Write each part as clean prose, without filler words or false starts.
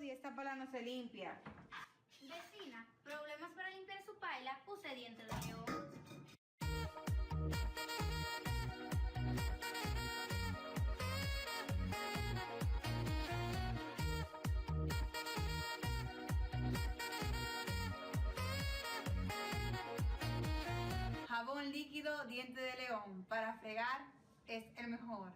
y esta pala no se limpia. Vecina, problemas para limpiar su paila, puse diente de león. Jabón líquido, diente de león. Para fregar es el mejor.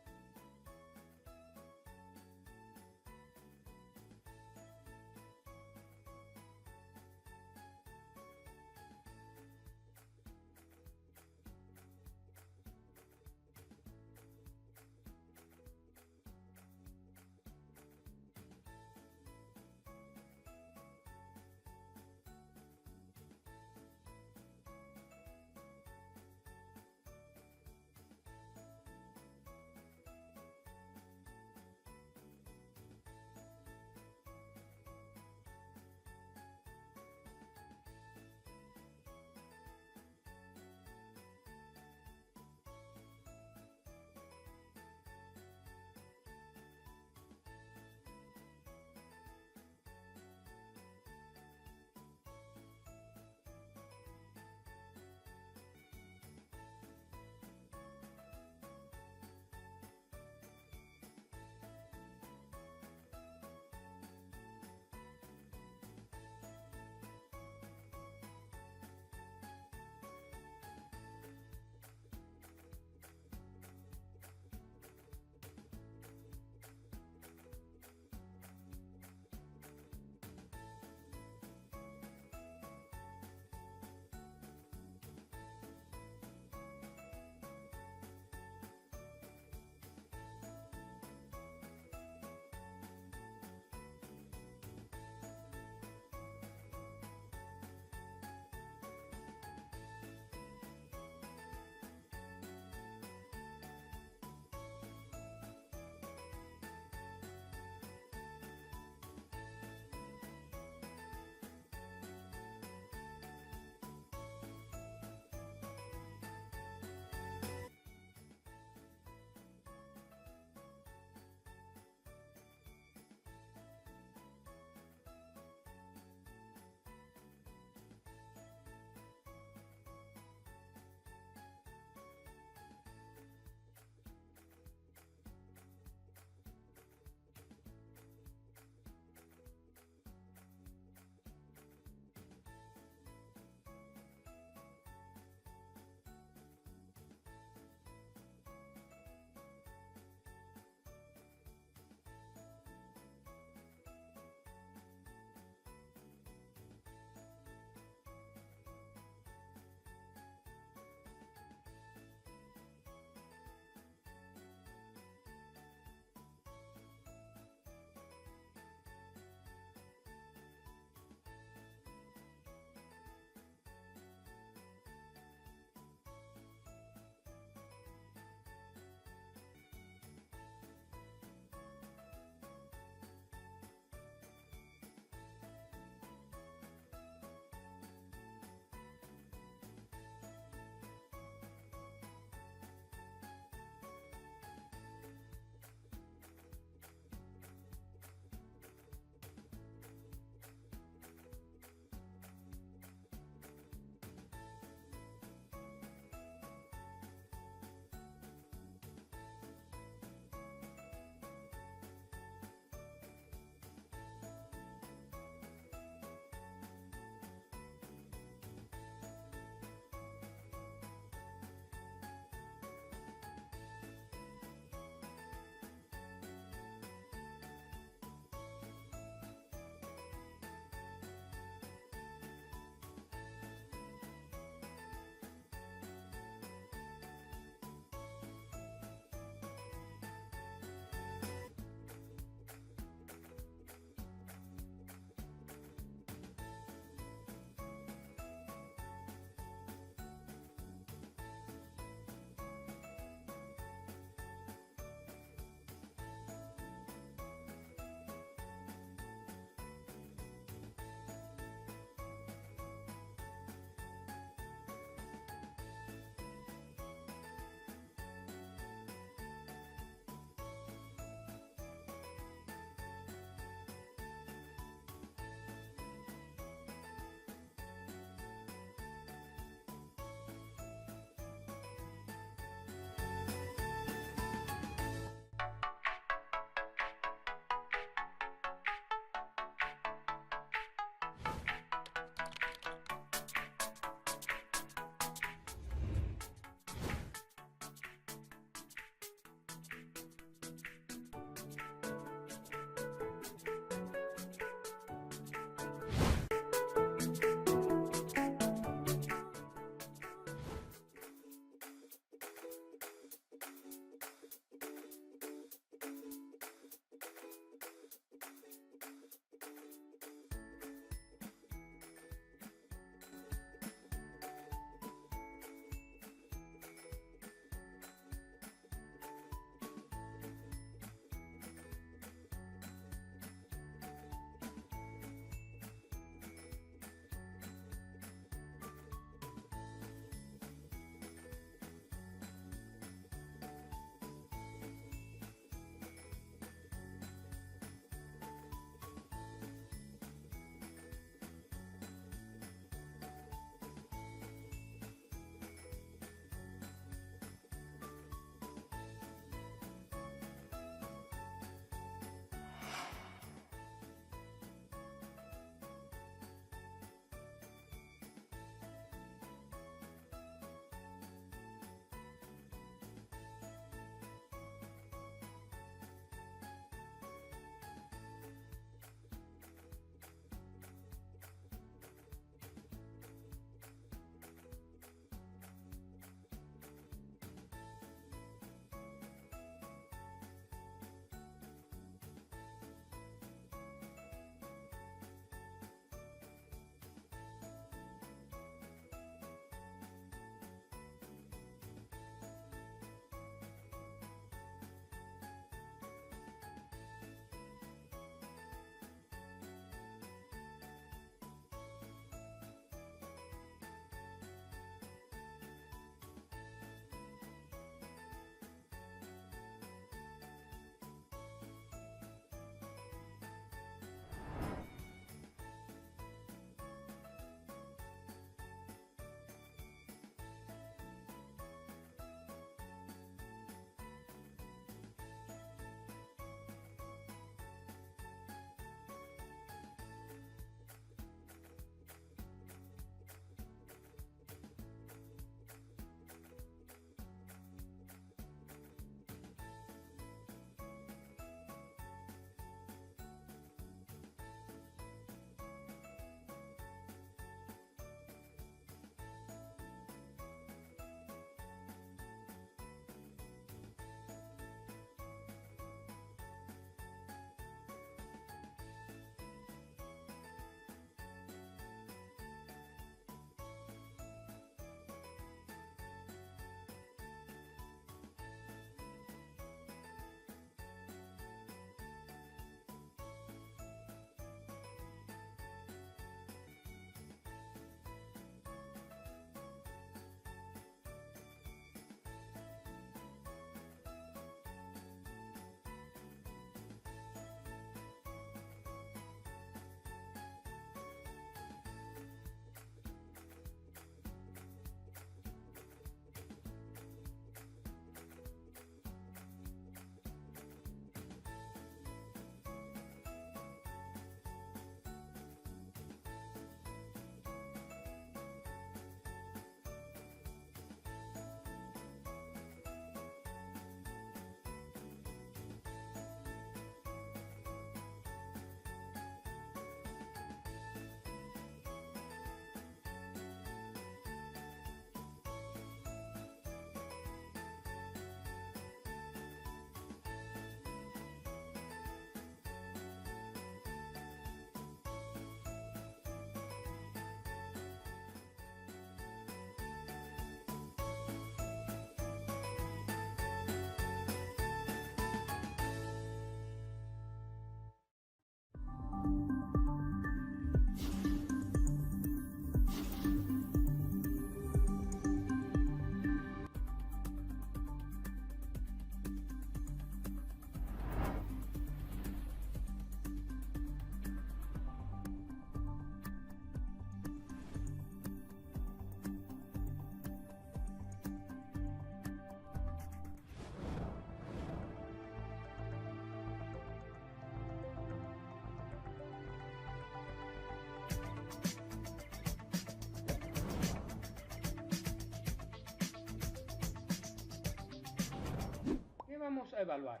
vamos a evaluar?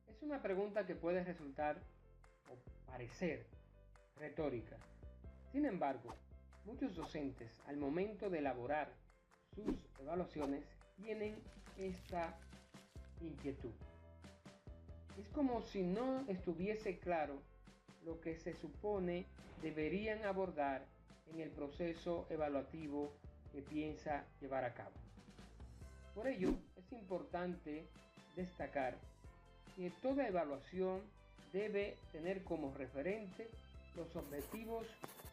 Es una pregunta que puede resultar o parecer retórica. Sin embargo, muchos docentes al momento de elaborar sus evaluaciones tienen esta inquietud. Es como si no estuviese claro lo que se supone deberían abordar en el proceso evaluativo que piensa llevar a cabo. Por ello, es importante destacar que toda evaluación debe tener como referente los objetivos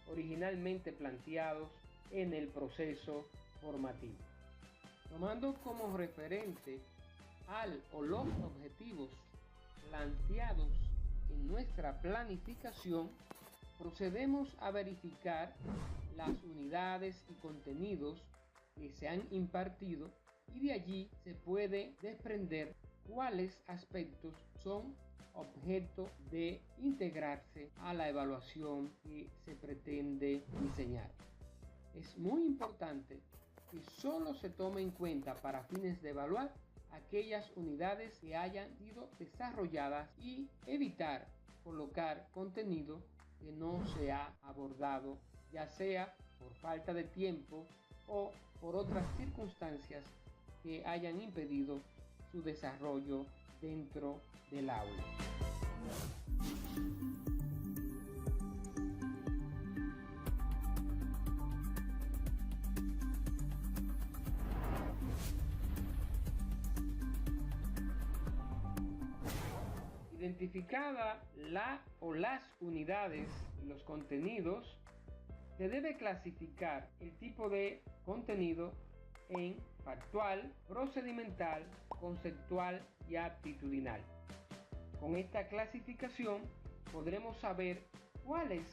originalmente planteados en el proceso formativo. Tomando como referente al o los objetivos planteados en nuestra planificación, procedemos a verificar las unidades y contenidos que se han impartido y de allí se puede desprender cuáles aspectos son objeto de integrarse a la evaluación que se pretende diseñar. Es muy importante que solo se tome en cuenta para fines de evaluar aquellas unidades que hayan sido desarrolladas y evitar colocar contenido que no se ha abordado, ya sea por falta de tiempo o por otras circunstancias que hayan impedido su desarrollo dentro del aula. Identificada la o las unidades y los contenidos, se debe clasificar el tipo de contenido en factual, procedimental, conceptual y actitudinal. Con esta clasificación podremos saber cuáles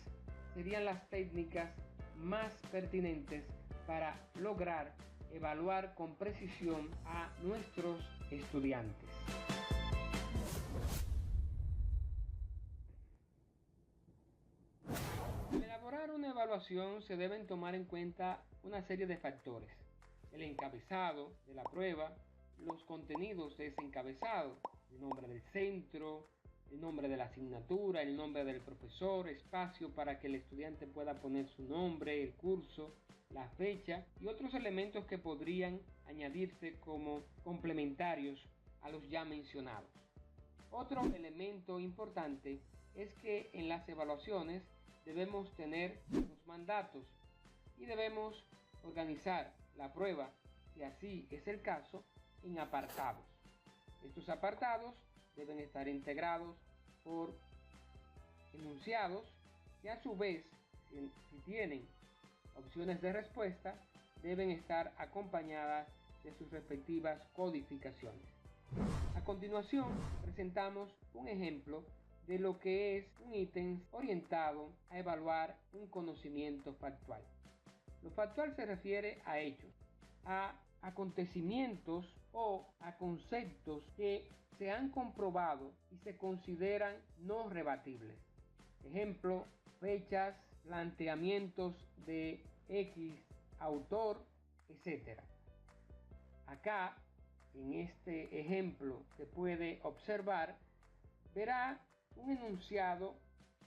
serían las técnicas más pertinentes para lograr evaluar con precisión a nuestros estudiantes. Al elaborar una evaluación se deben tomar en cuenta una serie de factores: el encabezado de la prueba, los contenidos de ese encabezado, el nombre del centro, el nombre de la asignatura, el nombre del profesor, espacio para que el estudiante pueda poner su nombre, el curso, la fecha y otros elementos que podrían añadirse como complementarios a los ya mencionados. Otro elemento importante es que en las evaluaciones debemos tener los mandatos y debemos organizar la prueba, si así es el caso, en apartados. Estos apartados deben estar integrados por enunciados que a su vez, si tienen opciones de respuesta, deben estar acompañadas de sus respectivas codificaciones. A continuación, presentamos un ejemplo de lo que es un ítem orientado a evaluar un conocimiento factual. Lo factual se refiere a hechos, a acontecimientos o a conceptos que se han comprobado y se consideran no rebatibles. Ejemplo, fechas, planteamientos de X autor, etc. Acá, en este ejemplo que puede observar, verá un enunciado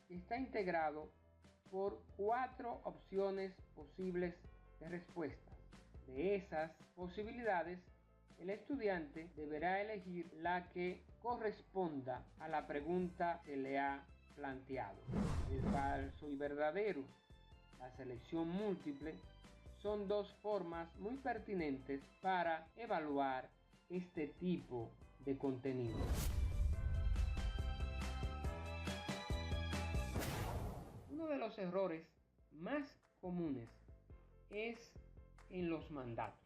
que está integrado por 4 opciones posibles de respuesta. De esas posibilidades, el estudiante deberá elegir la que corresponda a la pregunta que le ha planteado. El falso y verdadero, la selección múltiple, son dos formas muy pertinentes para evaluar este tipo de contenido. Uno de los errores más comunes es en los mandatos.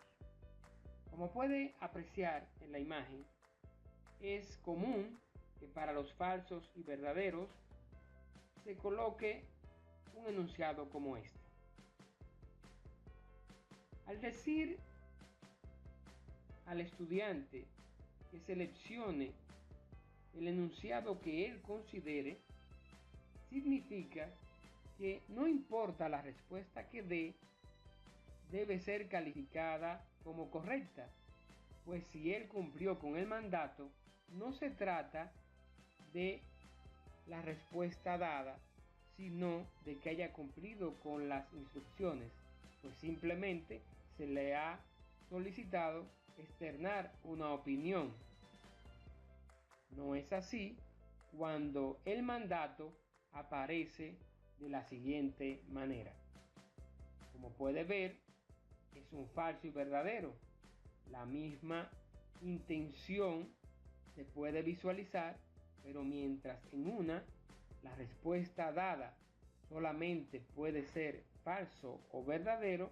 Como puede apreciar en la imagen, es común que para los falsos y verdaderos se coloque un enunciado como este. Al decir al estudiante que seleccione el enunciado que él considere, significa que no importa la respuesta que dé, debe ser calificada como correcta, pues si él cumplió con el mandato, no se trata de la respuesta dada, sino de que haya cumplido con las instrucciones, pues simplemente se le ha solicitado externar una opinión. No es así cuando el mandato aparece de la siguiente manera. Como puede ver, es un falso y verdadero. La misma intención se puede visualizar, pero mientras en una la respuesta dada solamente puede ser falso o verdadero,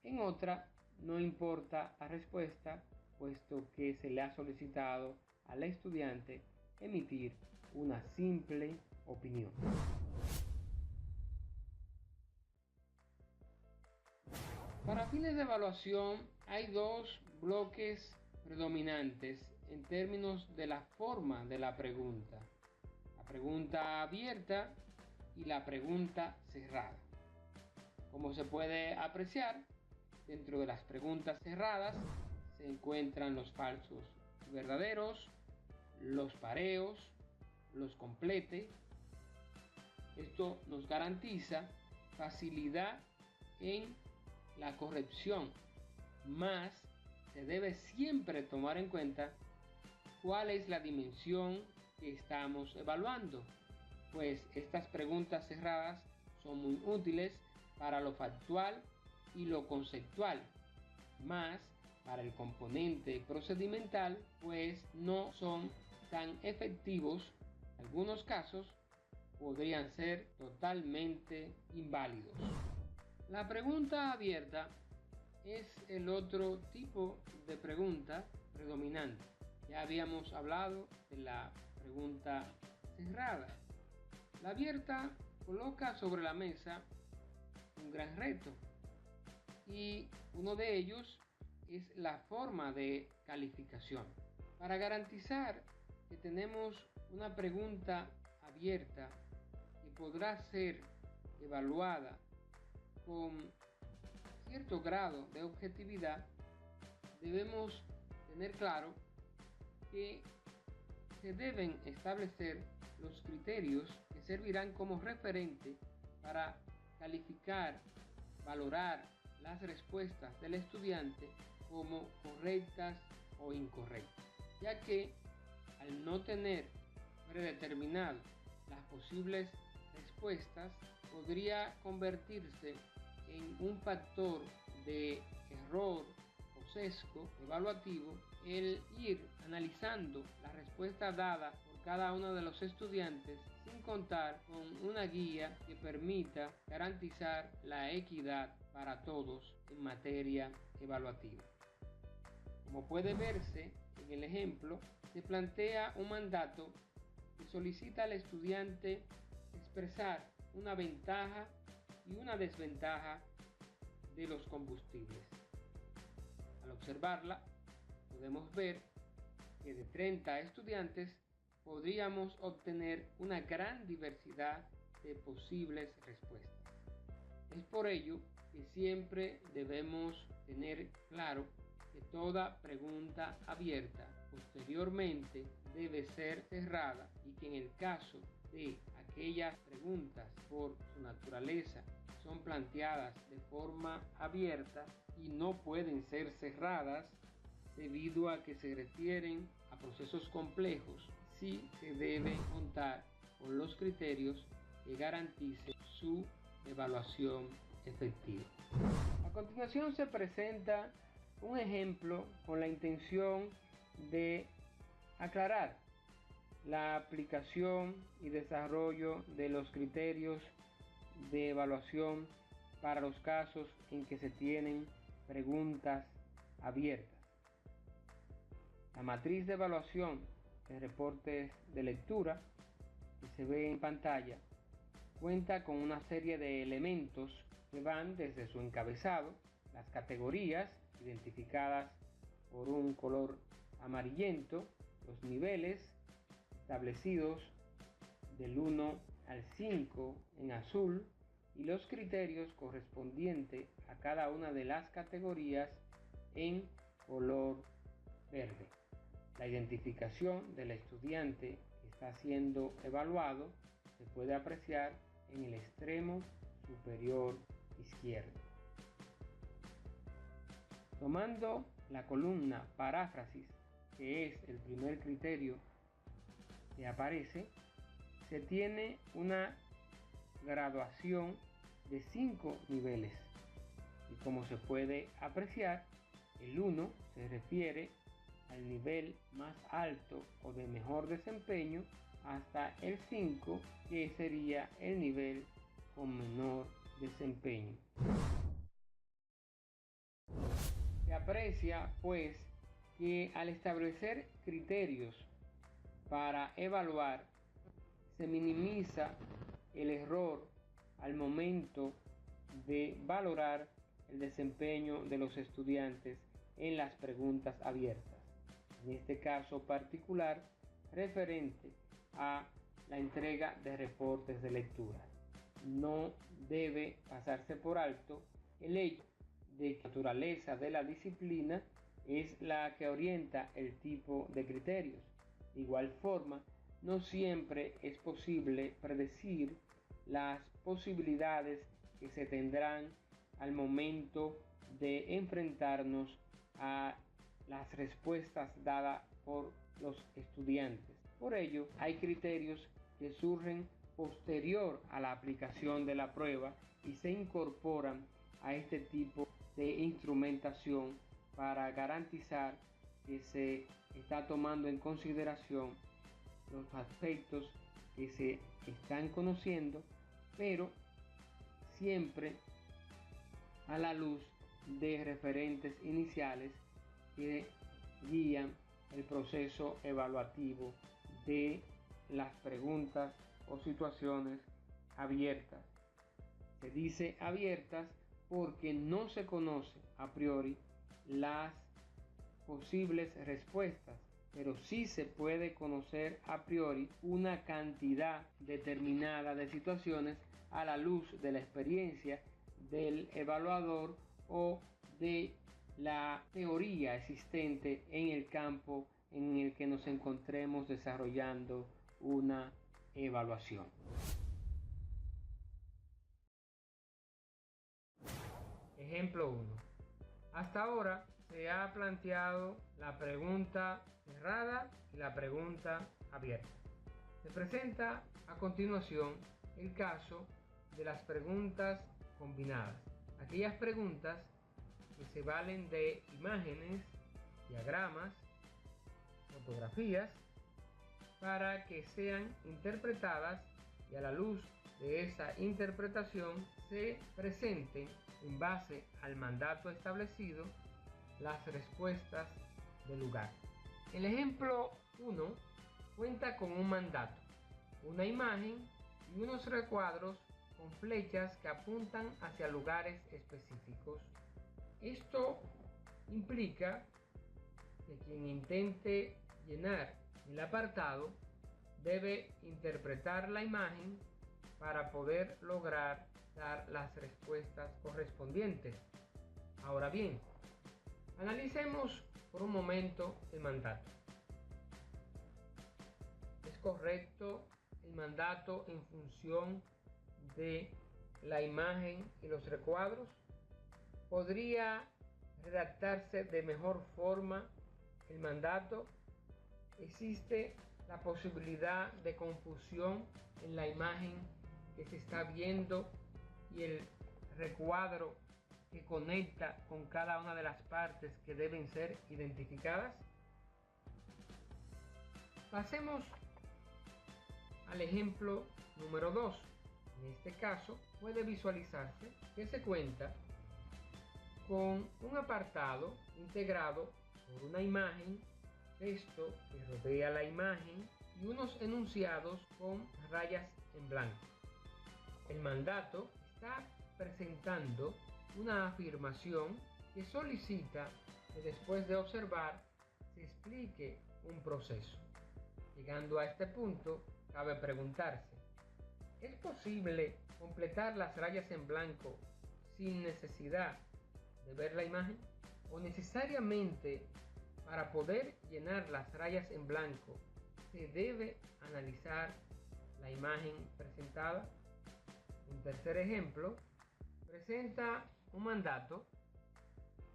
en otra no importa la respuesta, puesto que se le ha solicitado al estudiante emitir una simple opinión. Para fines de evaluación hay dos bloques predominantes en términos de la forma de la pregunta: la pregunta abierta y la pregunta cerrada. Como se puede apreciar, dentro de las preguntas cerradas se encuentran los falsos y verdaderos, los pareos, los complete. Esto nos garantiza facilidad en la corrección, más se debe siempre tomar en cuenta cuál es la dimensión que estamos evaluando, pues estas preguntas cerradas son muy útiles para lo factual y lo conceptual, más para el componente procedimental, pues no son tan efectivos. En algunos casos podrían ser totalmente inválidos. La pregunta abierta es el otro tipo de pregunta predominante. Ya habíamos hablado de la pregunta cerrada. La abierta coloca sobre la mesa un gran reto, y uno de ellos es la forma de calificación. Para garantizar que tenemos una pregunta abierta que podrá ser evaluada con cierto grado de objetividad, debemos tener claro que se deben establecer los criterios que servirán como referente para calificar, valorar las respuestas del estudiante como correctas o incorrectas, ya que al no tener predeterminado las posibles respuestas, podría convertirse en un factor de error o sesgo evaluativo el ir analizando la respuesta dada por cada uno de los estudiantes sin contar con una guía que permita garantizar la equidad para todos en materia evaluativa. Como puede verse en el ejemplo, se plantea un mandato que solicita al estudiante expresar una ventaja y una desventaja de los combustibles. Al observarla, podemos ver que de 30 estudiantes podríamos obtener una gran diversidad de posibles respuestas. Es por ello que siempre debemos tener claro que toda pregunta abierta posteriormente debe ser cerrada, y que en el caso de aquellas preguntas por su naturaleza son planteadas de forma abierta y no pueden ser cerradas debido a que se refieren a procesos complejos, sí se debe contar con los criterios que garanticen su evaluación efectiva. A continuación se presenta un ejemplo con la intención de aclarar la aplicación y desarrollo de los criterios de evaluación para los casos en que se tienen preguntas abiertas. La matriz de evaluación de reportes de lectura que se ve en pantalla cuenta con una serie de elementos que van desde su encabezado, las categorías identificadas por un color amarillento, los niveles establecidos del 1 al 5 en azul y los criterios correspondientes a cada una de las categorías en color verde. La identificación del estudiante que está siendo evaluado se puede apreciar en el extremo superior izquierdo. Tomando la columna paráfrasis, que es el primer criterio que aparece, se tiene una graduación de 5 niveles. Y como se puede apreciar, el 1 se refiere al nivel más alto o de mejor desempeño hasta el 5, que sería el nivel con menor desempeño. Se aprecia, pues, que al establecer criterios para evaluar, se minimiza el error al momento de valorar el desempeño de los estudiantes en las preguntas abiertas. En este caso particular, referente a la entrega de reportes de lectura. No debe pasarse por alto el hecho de que la naturaleza de la disciplina es la que orienta el tipo de criterios. De igual forma, no siempre es posible predecir las posibilidades que se tendrán al momento de enfrentarnos a las respuestas dadas por los estudiantes. Por ello, hay criterios que surgen posterior a la aplicación de la prueba y se incorporan a este tipo de instrumentación para garantizar que se está tomando en consideración los aspectos que se están conociendo, pero siempre a la luz de referentes iniciales que guían el proceso evaluativo de las preguntas o situaciones abiertas. Se dice abiertas porque no se conoce a priori las posibles respuestas, pero sí se puede conocer a priori una cantidad determinada de situaciones a la luz de la experiencia del evaluador o de la teoría existente en el campo en el que nos encontremos desarrollando una evaluación. Ejemplo 1. Hasta ahora se ha planteado la pregunta cerrada y la pregunta abierta. Se presenta a continuación el caso de las preguntas combinadas. Aquellas preguntas que se valen de imágenes, diagramas, fotografías, para que sean interpretadas y a la luz de esa interpretación se presenten en base al mandato establecido las respuestas del lugar. El ejemplo 1 cuenta con un mandato, una imagen y unos recuadros con flechas que apuntan hacia lugares específicos. Esto implica que quien intente llenar el apartado debe interpretar la imagen para poder lograr dar las respuestas correspondientes. Ahora bien, analicemos por un momento el mandato. ¿Es correcto el mandato en función de la imagen y los recuadros? ¿Podría redactarse de mejor forma el mandato? ¿Existe la posibilidad de confusión en la imagen que se está viendo y el recuadro que conecta con cada una de las partes que deben ser identificadas? Pasemos al ejemplo número 2. En este caso puede visualizarse que se cuenta con un apartado integrado por una imagen, texto que rodea la imagen y unos enunciados con rayas en blanco. El mandato está presentando una afirmación que solicita que después de observar se explique un proceso. Llegando a este punto, cabe preguntarse, ¿es posible completar las rayas en blanco sin necesidad de ver la imagen? ¿O necesariamente Para poder llenar las rayas en blanco, se debe analizar la imagen presentada. Un tercer ejemplo presenta un mandato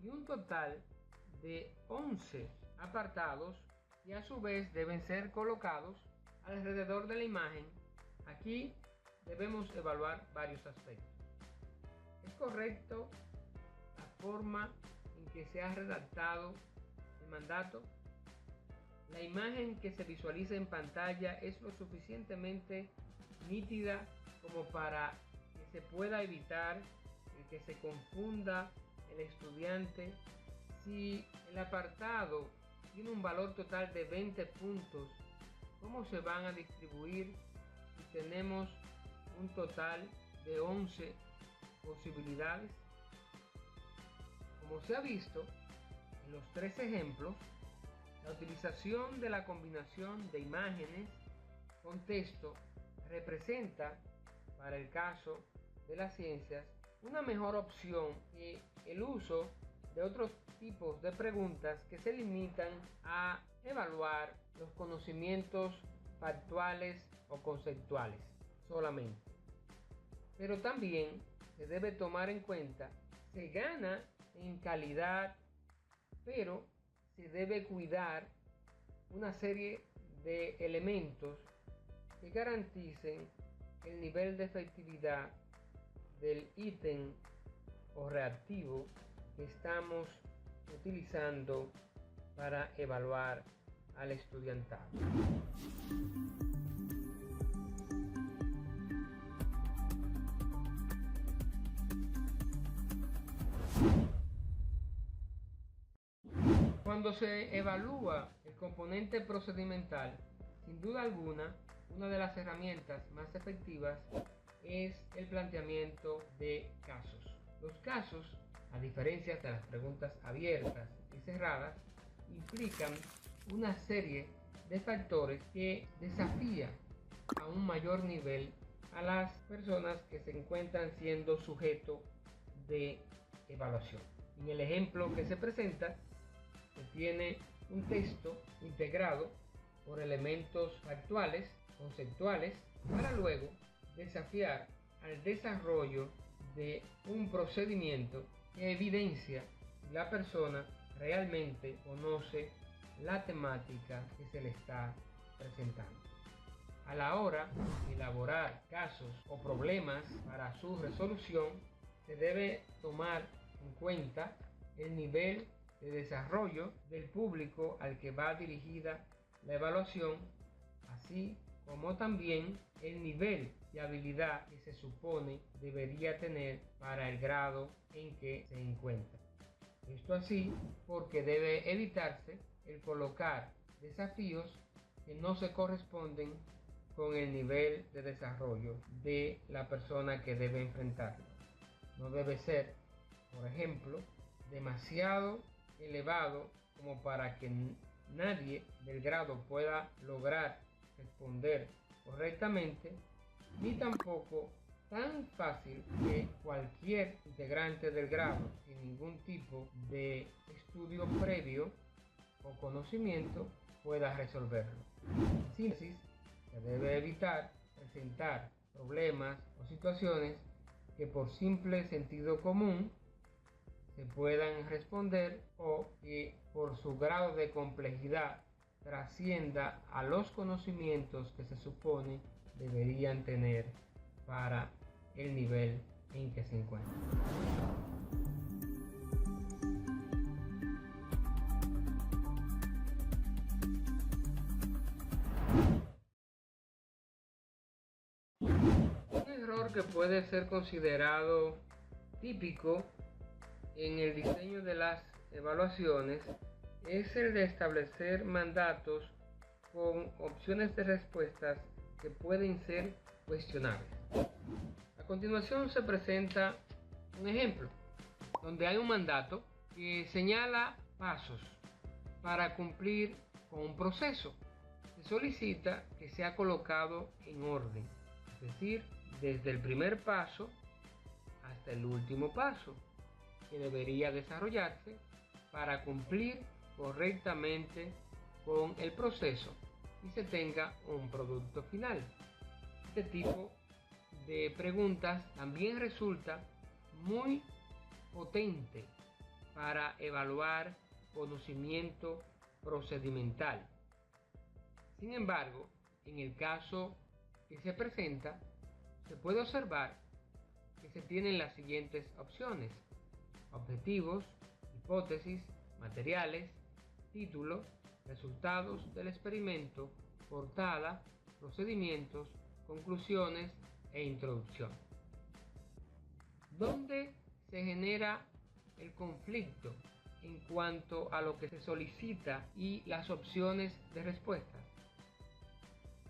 y un total de 11 apartados y a su vez deben ser colocados alrededor de la imagen. Aquí debemos evaluar varios aspectos. ¿Es correcto la forma en que se ha redactado el mandato? ¿La imagen que se visualiza en pantalla es lo suficientemente nítida como para que se pueda evitar que se confunda el estudiante? Si el apartado tiene un valor total de 20 puntos, ¿cómo se van a distribuir si tenemos un total de 11 posibilidades? Como se ha visto en los tres ejemplos, la utilización de la combinación de imágenes con texto representa, para el caso de las ciencias, una mejor opción que el uso de otros tipos de preguntas que se limitan a evaluar los conocimientos factuales o conceptuales solamente. Pero también se debe tomar en cuenta, se gana en calidad, pero se debe cuidar una serie de elementos que garanticen el nivel de efectividad del ítem o reactivo que estamos utilizando para evaluar al estudiantado. Cuando se evalúa el componente procedimental, sin duda alguna, una de las herramientas más efectivas es el planteamiento de casos. Los casos, a diferencia de las preguntas abiertas y cerradas, implican una serie de factores que desafían a un mayor nivel a las personas que se encuentran siendo sujeto de evaluación. En el ejemplo que se presenta, se tiene un texto integrado por elementos factuales, conceptuales, para luego desafiar al desarrollo de un procedimiento que evidencia si la persona realmente conoce la temática que se le está presentando. A la hora de elaborar casos o problemas para su resolución, se debe tomar en cuenta el nivel de desarrollo del público al que va dirigida la evaluación, así como también el nivel de habilidad que se supone debería tener para el grado en que se encuentra. Esto así porque debe evitarse el colocar desafíos que no se corresponden con el nivel de desarrollo de la persona que debe enfrentarlo. No debe ser, por ejemplo, demasiado elevado como para que nadie del grado pueda lograr responder correctamente, ni tampoco tan fácil que cualquier integrante del grado sin ningún tipo de estudio previo o conocimiento pueda resolverlo. En síntesis, se debe evitar presentar problemas o situaciones que por simple sentido común se puedan responder o que por su grado de complejidad trascienda a los conocimientos que se supone deberían tener para el nivel en que se encuentran. Un error que puede ser considerado típico en el diseño de las evaluaciones es el de establecer mandatos con opciones de respuestas que pueden ser cuestionables. A continuación se presenta un ejemplo donde hay un mandato que señala pasos para cumplir con un proceso. Se solicita que sea colocado en orden, es decir, desde el primer paso hasta el último paso, que debería desarrollarse para cumplir correctamente con el proceso y se tenga un producto final. Este tipo de preguntas también resulta muy potente para evaluar conocimiento procedimental. Sin embargo, en el caso que se presenta, se puede observar que se tienen las siguientes opciones: objetivos, hipótesis, materiales, título, resultados del experimento, portada, procedimientos, conclusiones e introducción. ¿Dónde se genera el conflicto en cuanto a lo que se solicita y las opciones de respuesta?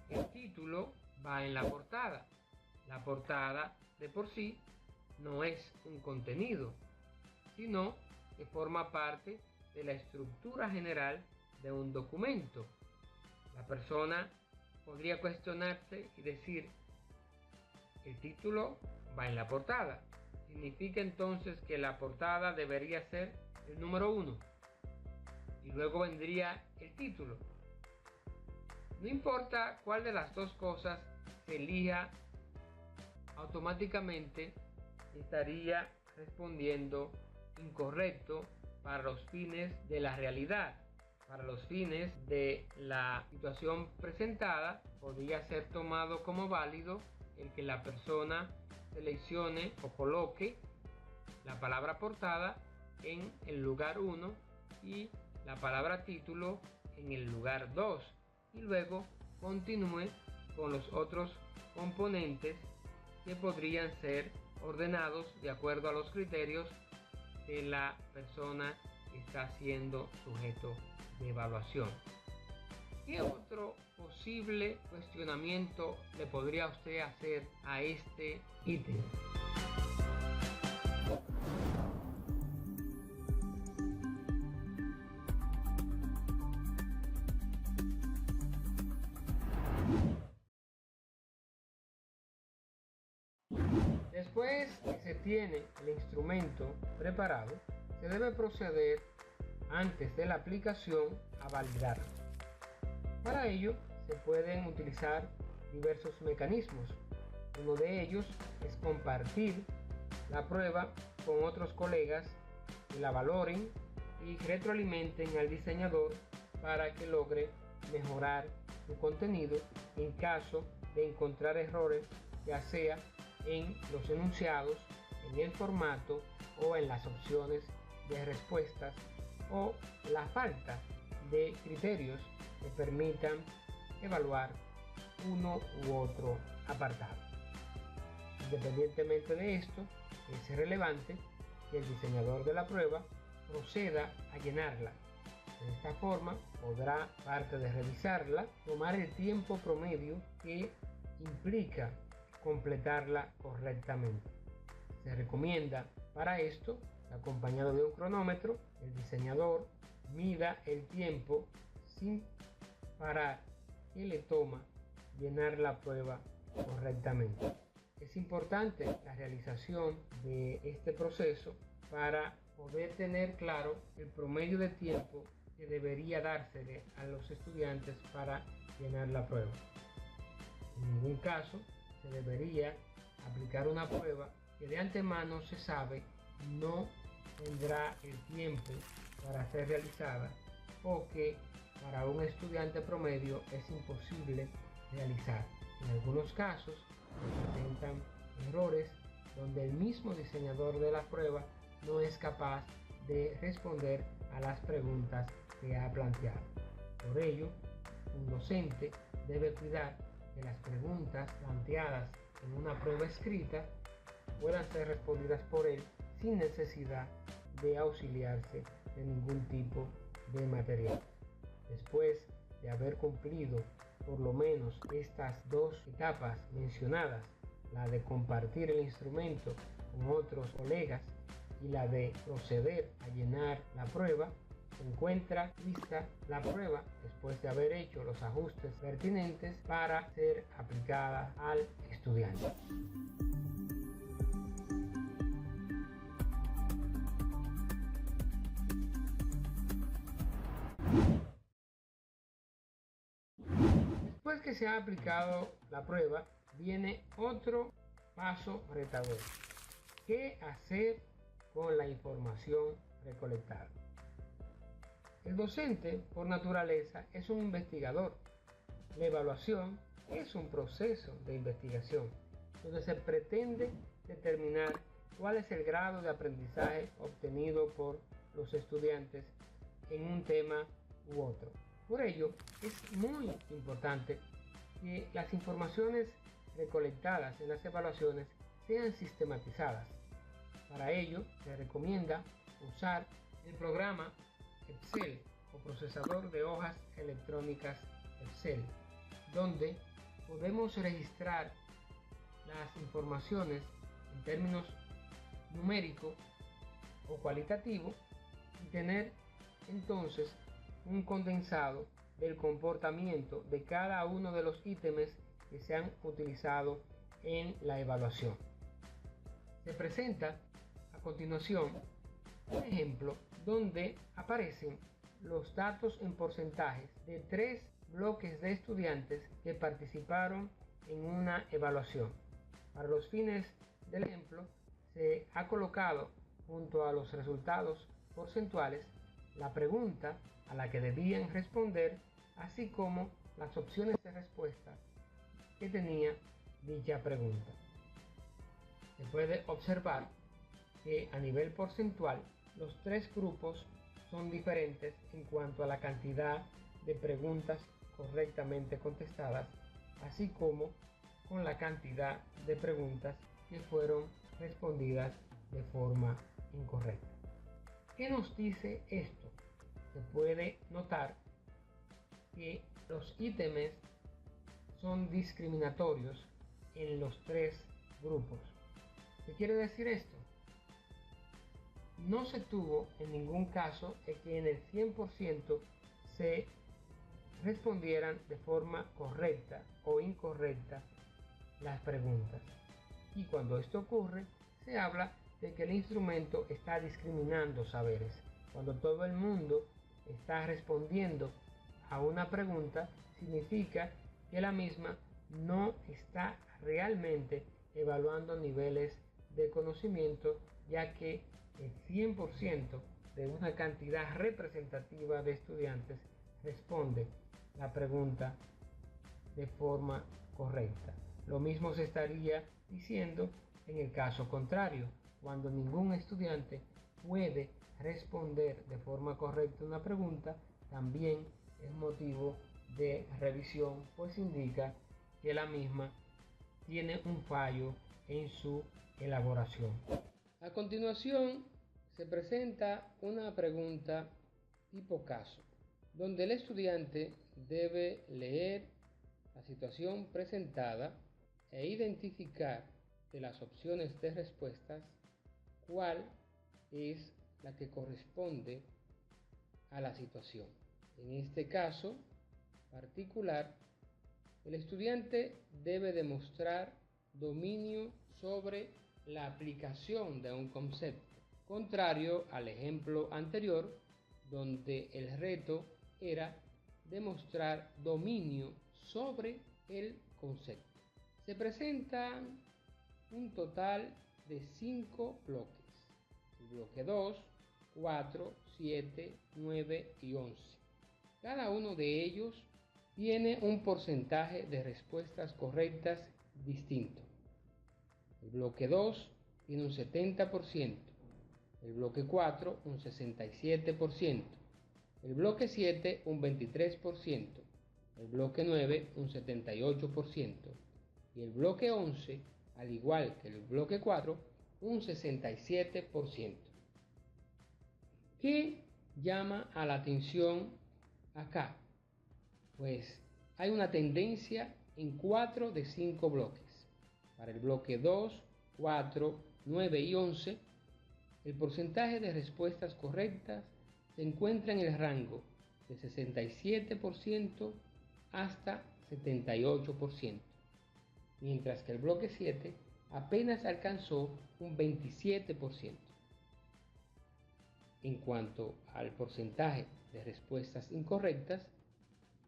El título va en la portada. La portada de por sí no es un contenido, sino que forma parte de la estructura general de un documento. La persona podría cuestionarse y decir: el título va en la portada. ¿Significa entonces que la portada debería ser el número 1 y luego vendría el título? No importa cuál de las dos cosas se elija, automáticamente estaría respondiendo incorrecto para los fines de la realidad. Para los fines de la situación presentada, podría ser tomado como válido el que la persona seleccione o coloque la palabra portada en el lugar 1 y la palabra título en el lugar 2 y luego continúe con los otros componentes que podrían ser ordenados de acuerdo a los criterios que la persona está siendo sujeto de evaluación. ¿Qué otro posible cuestionamiento le podría usted hacer a este ítem? Después que se tiene el instrumento preparado, se debe proceder antes de la aplicación a validarlo. Para ello se pueden utilizar diversos mecanismos. Uno de ellos es compartir la prueba con otros colegas que la valoren y retroalimenten al diseñador para que logre mejorar su contenido en caso de encontrar errores, ya sea en los enunciados, en el formato o en las opciones de respuestas o la falta de criterios que permitan evaluar uno u otro apartado. Independientemente de esto, es relevante que el diseñador de la prueba proceda a llenarla. De esta forma podrá, aparte de revisarla, tomar el tiempo promedio que implica completarla correctamente. Se recomienda para esto, acompañado de un cronómetro, el diseñador mida el tiempo sin parar que le toma llenar la prueba correctamente. Es importante la realización de este proceso para poder tener claro el promedio de tiempo que debería dársele a los estudiantes para llenar la prueba. En ningún caso se debería aplicar una prueba que de antemano se sabe no tendrá el tiempo para ser realizada o que para un estudiante promedio es imposible realizar. En algunos casos se presentan errores donde el mismo diseñador de la prueba no es capaz de responder a las preguntas que ha planteado. Por ello, un docente debe cuidar que las preguntas planteadas en una prueba escrita puedan ser respondidas por él sin necesidad de auxiliarse de ningún tipo de material. Después de haber cumplido por lo menos estas dos etapas mencionadas, la de compartir el instrumento con otros colegas y la de proceder a llenar la prueba, se encuentra lista la prueba después de haber hecho los ajustes pertinentes para ser aplicada al estudiante. vez que se ha aplicado la prueba, viene otro paso retador. ¿Qué hacer con la información recolectada? El docente, por naturaleza, es un investigador. La evaluación es un proceso de investigación donde se pretende determinar cuál es el grado de aprendizaje obtenido por los estudiantes en un tema u otro. Por ello, es muy importante que las informaciones recolectadas en las evaluaciones sean sistematizadas. Para ello, se recomienda usar el programa Excel o procesador de hojas electrónicas Excel, donde podemos registrar las informaciones en términos numéricos o cualitativos y tener entonces un condensado del comportamiento de cada uno de los ítems que se han utilizado en la evaluación. Se presenta a continuación un ejemplo donde aparecen los datos en porcentajes de 3 bloques de estudiantes que participaron en una evaluación. Para los fines del ejemplo, se ha colocado junto a los resultados porcentuales la pregunta a la que debían responder, así como las opciones de respuesta que tenía dicha pregunta. Se puede observar que a nivel porcentual los 3 grupos son diferentes en cuanto a la cantidad de preguntas correctamente contestadas, así como con la cantidad de preguntas que fueron respondidas de forma incorrecta. ¿Qué nos dice esto? Se puede notar que los ítems son discriminatorios en los 3 grupos. ¿Qué quiere decir esto? No se tuvo en ningún caso que en el 100% se respondieran de forma correcta o incorrecta las preguntas. Y cuando esto ocurre, se habla de que el instrumento está discriminando saberes. Cuando todo el mundo está respondiendo a una pregunta, significa que la misma no está realmente evaluando niveles de conocimiento, ya que el 100% de una cantidad representativa de estudiantes responde la pregunta de forma correcta. Lo mismo se estaría diciendo en el caso contrario, cuando ningún estudiante puede responder de forma correcta una pregunta, también es motivo de revisión, pues indica que la misma tiene un fallo en su elaboración. A continuación, se presenta una pregunta tipo caso, donde el estudiante debe leer la situación presentada e identificar de las opciones de respuestas cuál es la que corresponde a la situación. En este caso particular, el estudiante debe demostrar dominio sobre la aplicación de un concepto, contrario al ejemplo anterior, donde el reto era demostrar dominio sobre el concepto. Se presentan un total de 5 bloques. El bloque 2, 4, 7, 9 y 11. Cada uno de ellos tiene un porcentaje de respuestas correctas distinto. El bloque 2 tiene un 70%, el bloque 4 un 67%, el bloque 7 un 23%, el bloque 9 un 78% y el bloque 11, al igual que el bloque 4, un 67%. ¿Qué llama a la atención acá? Pues hay una tendencia en 4 de 5 bloques. Para el bloque 2, 4, 9 y 11, el porcentaje de respuestas correctas se encuentra en el rango de 67% hasta 78%, mientras que el bloque 7 apenas alcanzó un 27%. En cuanto al porcentaje de respuestas incorrectas,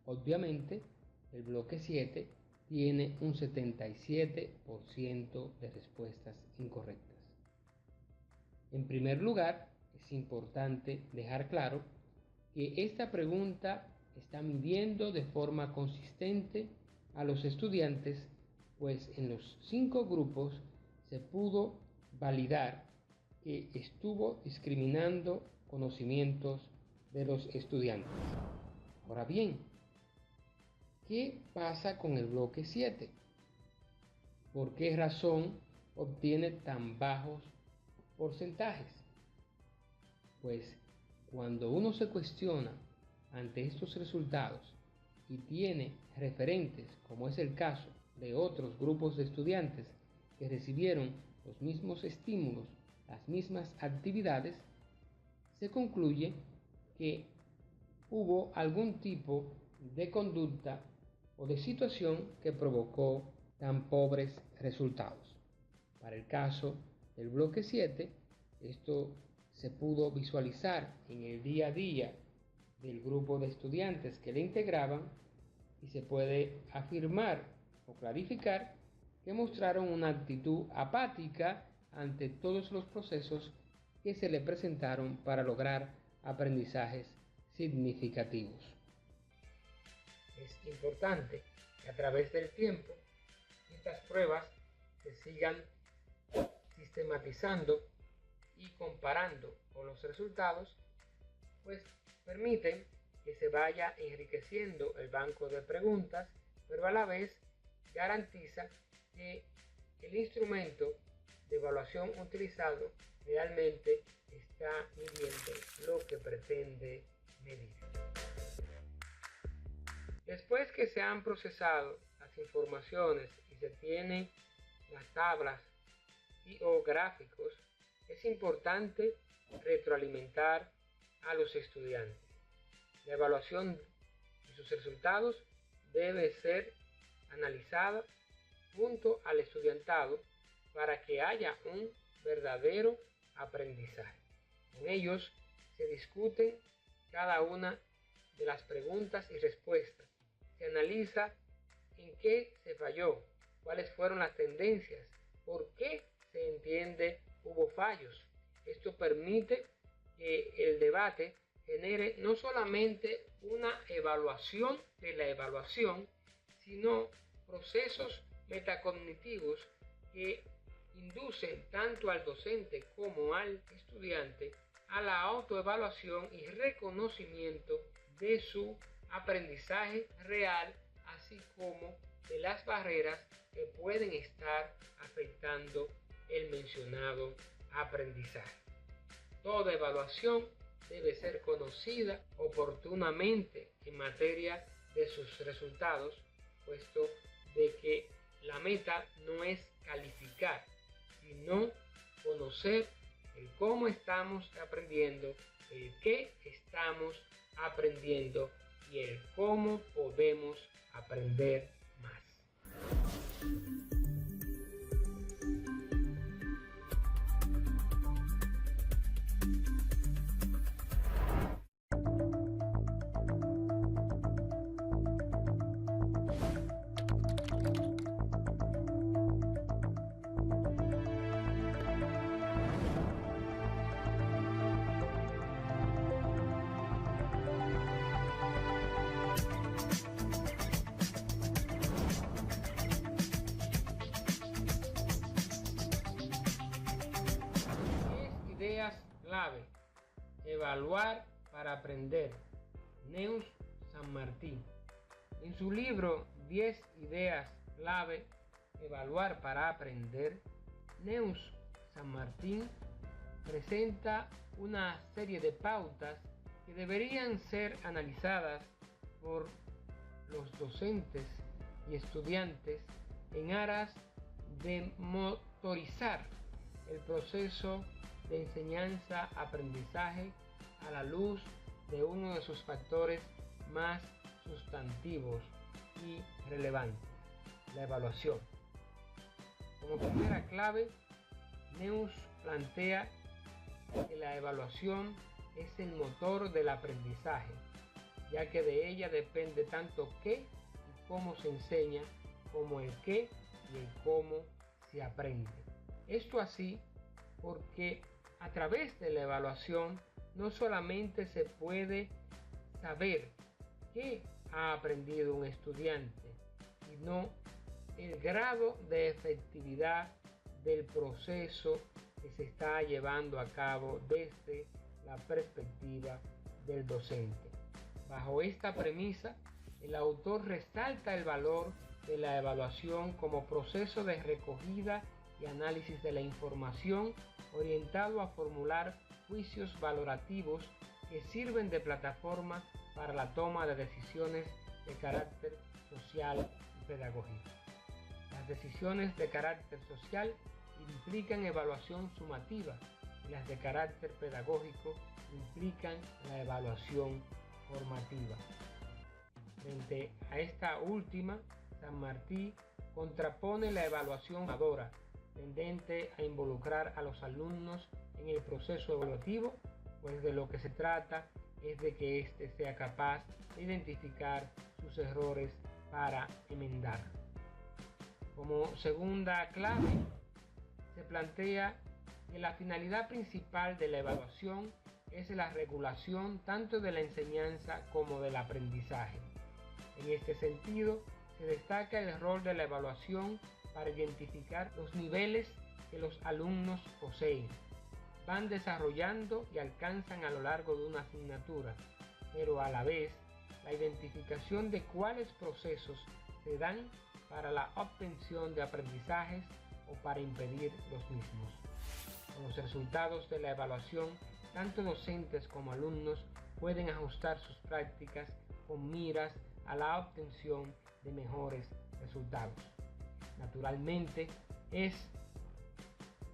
obviamente el bloque 7 tiene un 77% de respuestas incorrectas. En primer lugar, es importante dejar claro que esta pregunta está midiendo de forma consistente a los estudiantes, pues en los 5 grupos se pudo validar que estuvo discriminando conocimientos de los estudiantes. Ahora bien, ¿qué pasa con el bloque 7? ¿Por qué razón obtiene tan bajos porcentajes? Pues cuando uno se cuestiona ante estos resultados y tiene referentes, como es el caso de otros grupos de estudiantes que recibieron los mismos estímulos, las mismas actividades, se concluye que hubo algún tipo de conducta o de situación que provocó tan pobres resultados. Para el caso del bloque 7, esto se pudo visualizar en el día a día del grupo de estudiantes que le integraban y se puede afirmar o clarificar que mostraron una actitud apática ante todos los procesos que se le presentaron para lograr aprendizajes significativos. Es importante que a través del tiempo estas pruebas se sigan sistematizando y comparando con los resultados, pues permiten que se vaya enriqueciendo el banco de preguntas, pero a la vez garantiza que el instrumento de evaluación utilizado realmente está midiendo lo que pretende medir. Después que se han procesado las informaciones y se tienen las tablas o gráficos, es importante retroalimentar a los estudiantes. La evaluación y sus resultados debe ser analizada junto al estudiantado para que haya un verdadero aprendizaje. Con ellos se discuten cada una de las preguntas y respuestas. Se analiza en qué se falló, cuáles fueron las tendencias, por qué se entiende hubo fallos. Esto permite que el debate genere no solamente una evaluación de la evaluación, sino procesos metacognitivos que inducen tanto al docente como al estudiante a la autoevaluación y reconocimiento de su aprendizaje real, así como de las barreras que pueden estar afectando el mencionado aprendizaje. Toda evaluación debe ser conocida oportunamente en materia de sus resultados, puesto de que la meta no es calificar, sino conocer el cómo estamos aprendiendo, el qué estamos aprendiendo y el cómo podemos aprender más. Ideas clave. Evaluar para aprender. Neus San Martín. En su libro 10 ideas clave. Evaluar para aprender, Neus San Martín presenta una serie de pautas que deberían ser analizadas por los docentes y estudiantes en aras de motorizar el proceso de enseñanza-aprendizaje a la luz de uno de sus factores más sustantivos y relevantes, la evaluación. Como primera clave, Neus plantea que la evaluación es el motor del aprendizaje, ya que de ella depende tanto qué y cómo se enseña como el qué y el cómo se aprende. Esto así porque a través de la evaluación no solamente se puede saber qué ha aprendido un estudiante, sino el grado de efectividad del proceso que se está llevando a cabo desde la perspectiva del docente. Bajo esta premisa, el autor resalta el valor de la evaluación como proceso de recogida y análisis de la información orientado a formular juicios valorativos que sirven de plataforma para la toma de decisiones de carácter social y pedagógico. Las decisiones de carácter social implican evaluación sumativa y las de carácter pedagógico implican la evaluación formativa. Frente a esta última, San Martí contrapone la evaluación formadora, tendente a involucrar a los alumnos en el proceso evaluativo, pues de lo que se trata es de que éste sea capaz de identificar sus errores para enmendar. Como segunda clave, se plantea que la finalidad principal de la evaluación es la regulación tanto de la enseñanza como del aprendizaje. En este sentido, se destaca el rol de la evaluación para identificar los niveles que los alumnos poseen, van desarrollando y alcanzan a lo largo de una asignatura, pero a la vez la identificación de cuáles procesos se dan para la obtención de aprendizajes o para impedir los mismos. Con los resultados de la evaluación, tanto docentes como alumnos pueden ajustar sus prácticas con miras a la obtención de mejores resultados. Naturalmente, es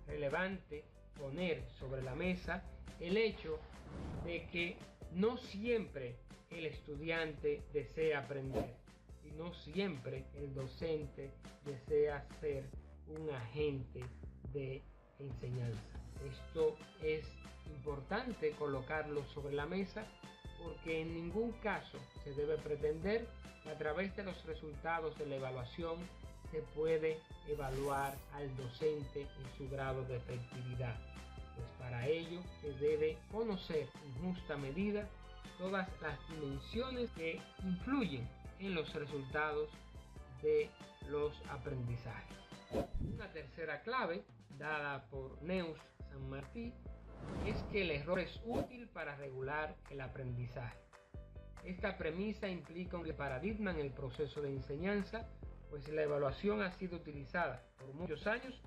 relevante poner sobre la mesa el hecho de que no siempre el estudiante desea aprender y no siempre el docente desea ser un agente de enseñanza. Esto es importante colocarlo sobre la mesa porque en ningún caso se debe pretender que a través de los resultados de la evaluación se puede evaluar al docente en su grado de efectividad, pues para ello se debe conocer en justa medida todas las dimensiones que influyen en los resultados de los aprendizajes. Una tercera clave dada por Neus San Martí es que el error es útil para regular el aprendizaje. Esta premisa implica un paradigma en el proceso de enseñanza, pues la evaluación ha sido utilizada por muchos años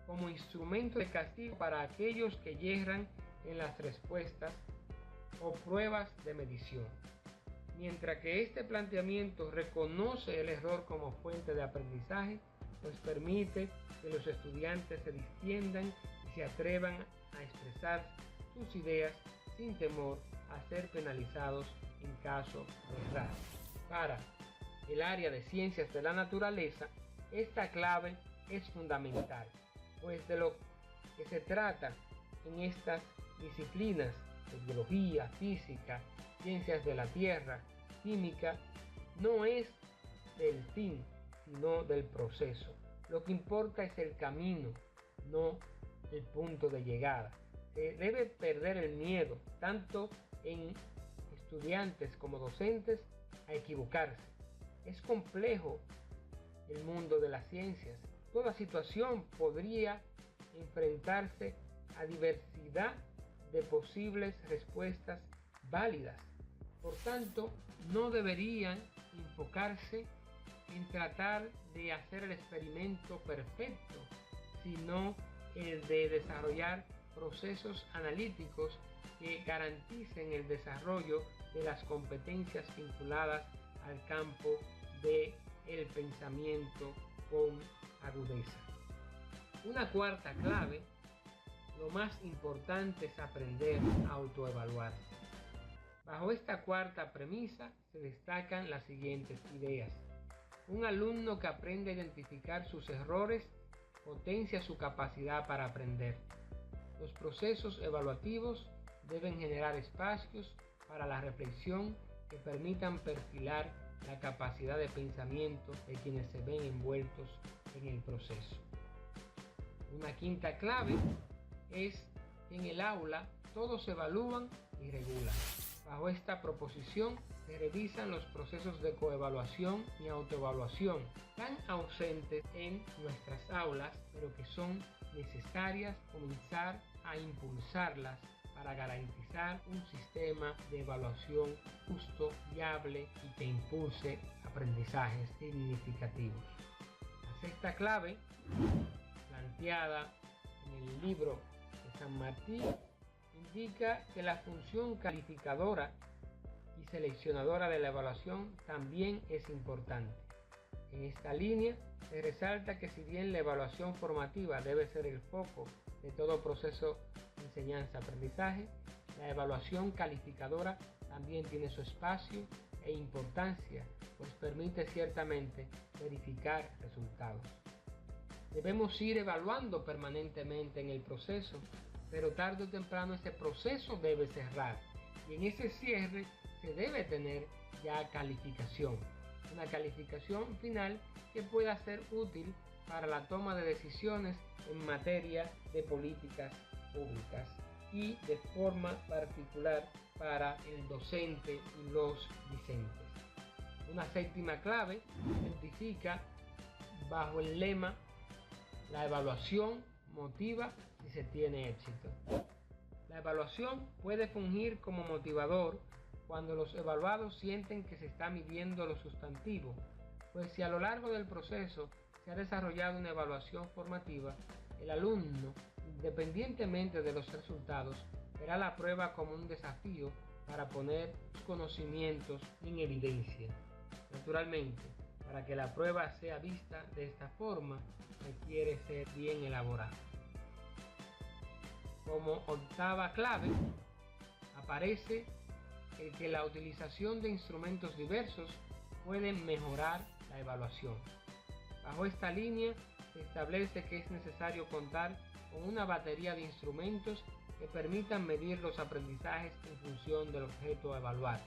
como instrumento de castigo para aquellos que yerran en las respuestas o pruebas de medición. Mientras que este planteamiento reconoce el error como fuente de aprendizaje, pues permite que los estudiantes se distiendan y se atrevan a expresar sus ideas sin temor a ser penalizados en caso de errar. Para el área de ciencias de la naturaleza, esta clave es fundamental, pues de lo que se trata en estas disciplinas de biología, física, ciencias de la tierra, química, no es del fin, sino del proceso. Lo que importa es el camino, no el punto de llegada. Se debe perder el miedo, tanto en estudiantes como docentes, a equivocarse. Es complejo el mundo de las ciencias. Toda situación podría enfrentarse a diversidad de posibles respuestas válidas. Por tanto, no deberían enfocarse en tratar de hacer el experimento perfecto, sino el de desarrollar procesos analíticos que garanticen el desarrollo de las competencias vinculadas al campo del pensamiento con agudeza. Una cuarta clave: lo más importante es aprender a autoevaluarse. Bajo esta cuarta premisa se destacan las siguientes ideas. Un alumno que aprende a identificar sus errores potencia su capacidad para aprender. Los procesos evaluativos deben generar espacios para la reflexión que permitan perfilar la capacidad de pensamiento de quienes se ven envueltos en el proceso. Una quinta clave es que en el aula todos se evalúan y regulan. Bajo esta proposición se revisan los procesos de coevaluación y autoevaluación tan ausentes en nuestras aulas, pero que son necesarias comenzar a impulsarlas para garantizar un sistema de evaluación justo, viable y que impulse aprendizajes significativos. La sexta clave, planteada en el libro de San Martín, indica que la función calificadora y seleccionadora de la evaluación también es importante. En esta línea se resalta que si bien la evaluación formativa debe ser el foco de todo proceso de enseñanza-aprendizaje, la evaluación calificadora también tiene su espacio e importancia, pues permite ciertamente verificar resultados. Debemos ir evaluando permanentemente en el proceso, pero tarde o temprano ese proceso debe cerrar y en ese cierre se debe tener ya calificación, una calificación final que pueda ser útil para la toma de decisiones en materia de políticas públicas y de forma particular para el docente y los discentes. Una séptima clave identifica bajo el lema: la evaluación motiva si se tiene éxito. La evaluación puede fungir como motivador cuando los evaluados sienten que se está midiendo lo sustantivo, pues si a lo largo del proceso se ha desarrollado una evaluación formativa, el alumno, independientemente de los resultados, verá la prueba como un desafío para poner sus conocimientos en evidencia. Naturalmente, para que la prueba sea vista de esta forma, requiere ser bien elaborada. Como octava clave, aparece el que la utilización de instrumentos diversos puede mejorar la evaluación. Bajo esta línea se establece que es necesario contar con una batería de instrumentos que permitan medir los aprendizajes en función del objeto a evaluar.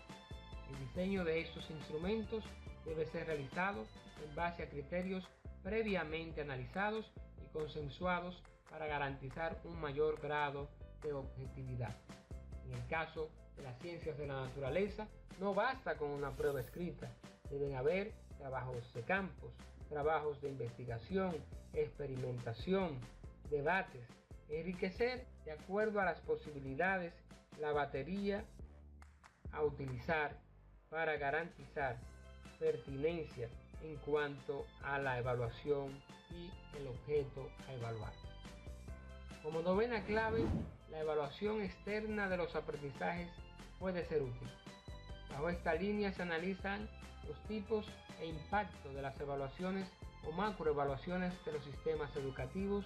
El diseño de estos instrumentos debe ser realizado en base a criterios previamente analizados y consensuados para garantizar un mayor grado de objetividad. En el caso de las ciencias de la naturaleza, no basta con una prueba escrita, deben haber trabajos de campos, trabajos de investigación, experimentación, debates, enriquecer de acuerdo a las posibilidades la batería a utilizar para garantizar pertinencia en cuanto a la evaluación y el objeto a evaluar. Como novena clave, la evaluación externa de los aprendizajes puede ser útil. Bajo esta línea se analizan los tipos e impacto de las evaluaciones o macroevaluaciones de los sistemas educativos,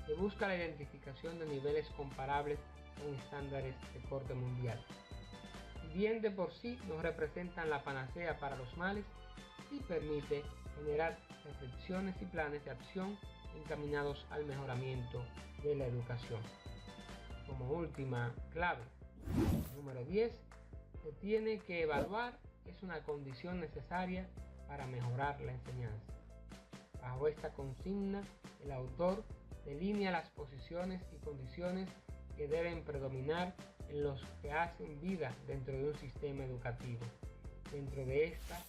que busca la identificación de niveles comparables con estándares de corte mundial. Si bien de por sí no representan la panacea para los males, sí permite generar reflexiones y planes de acción encaminados al mejoramiento de la educación. Como última clave, número 10, se tiene que evaluar, es una condición necesaria para mejorar la enseñanza. Bajo esta consigna, el autor delinea las posiciones y condiciones que deben predominar en los que hacen vida dentro de un sistema educativo. Dentro de esta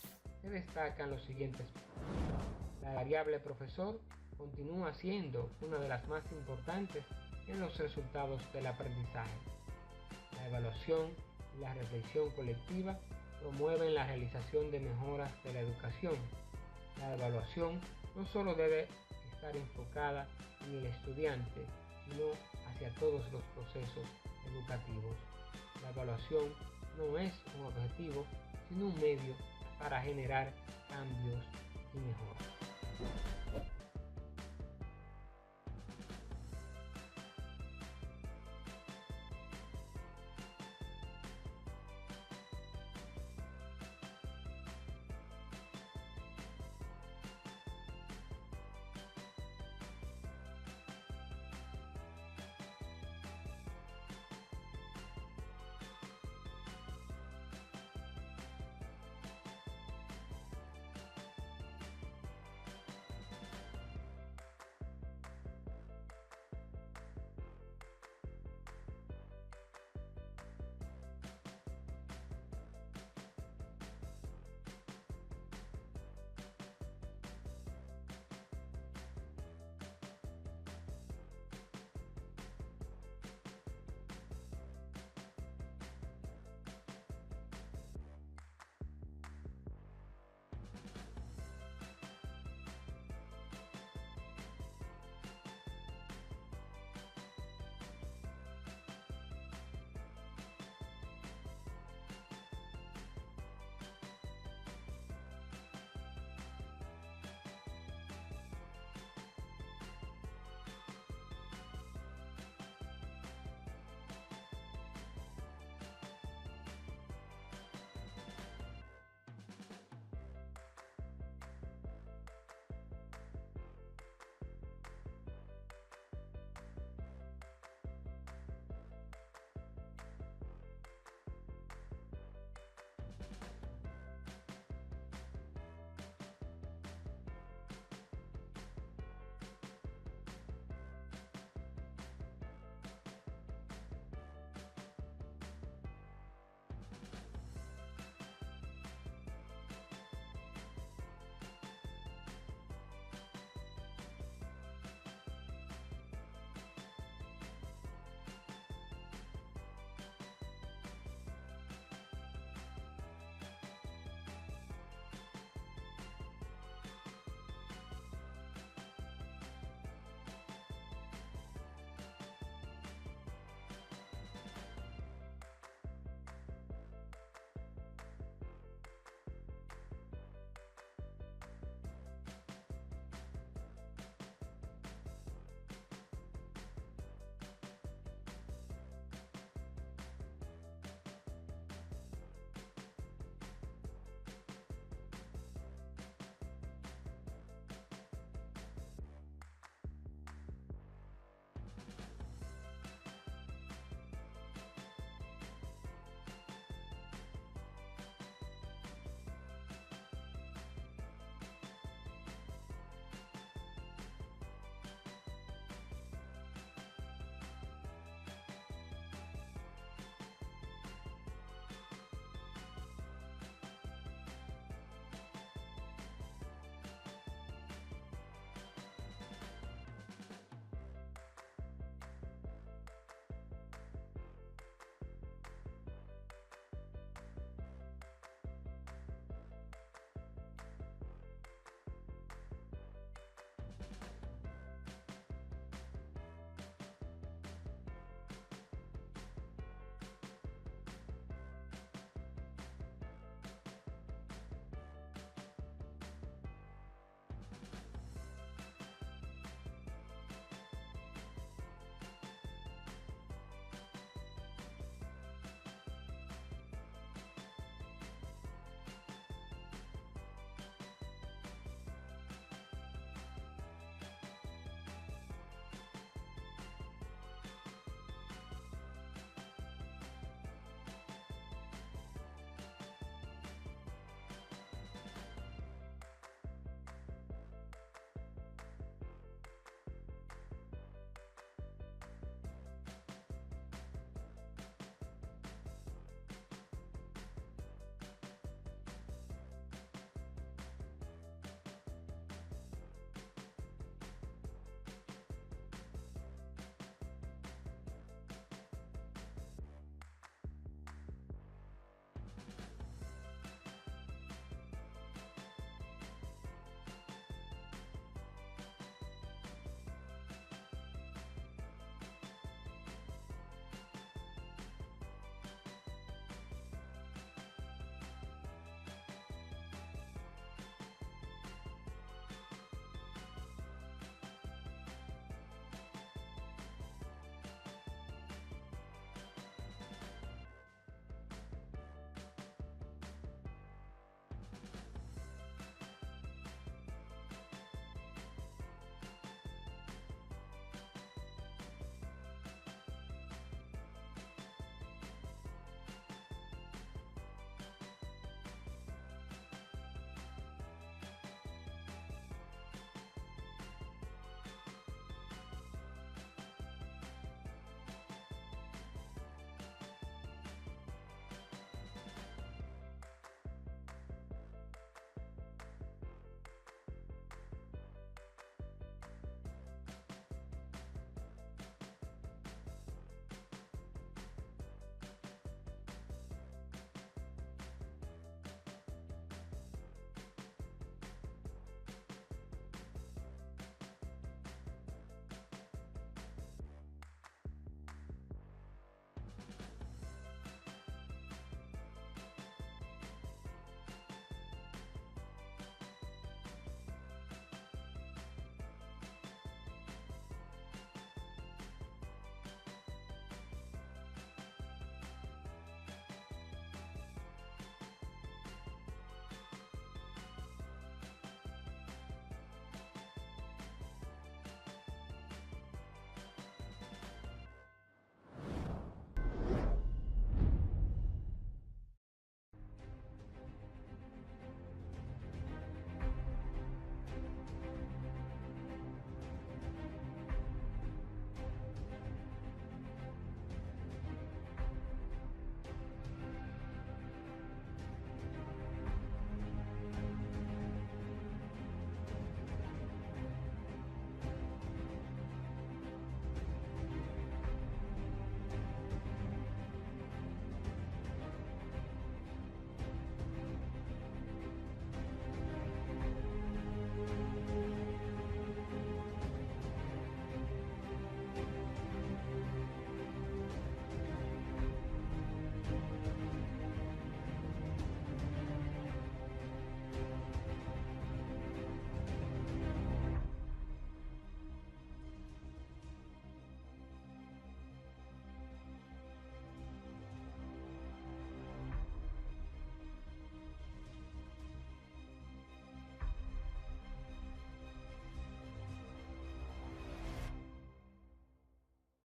se destacan los siguientes puntos. La variable profesor continúa siendo una de las más importantes en los resultados del aprendizaje. La evaluación y la reflexión colectiva promueven la realización de mejoras de la educación. La evaluación no solo debe estar enfocada en el estudiante, sino hacia todos los procesos educativos. La evaluación no es un objetivo, sino un medio para generar cambios y mejoras.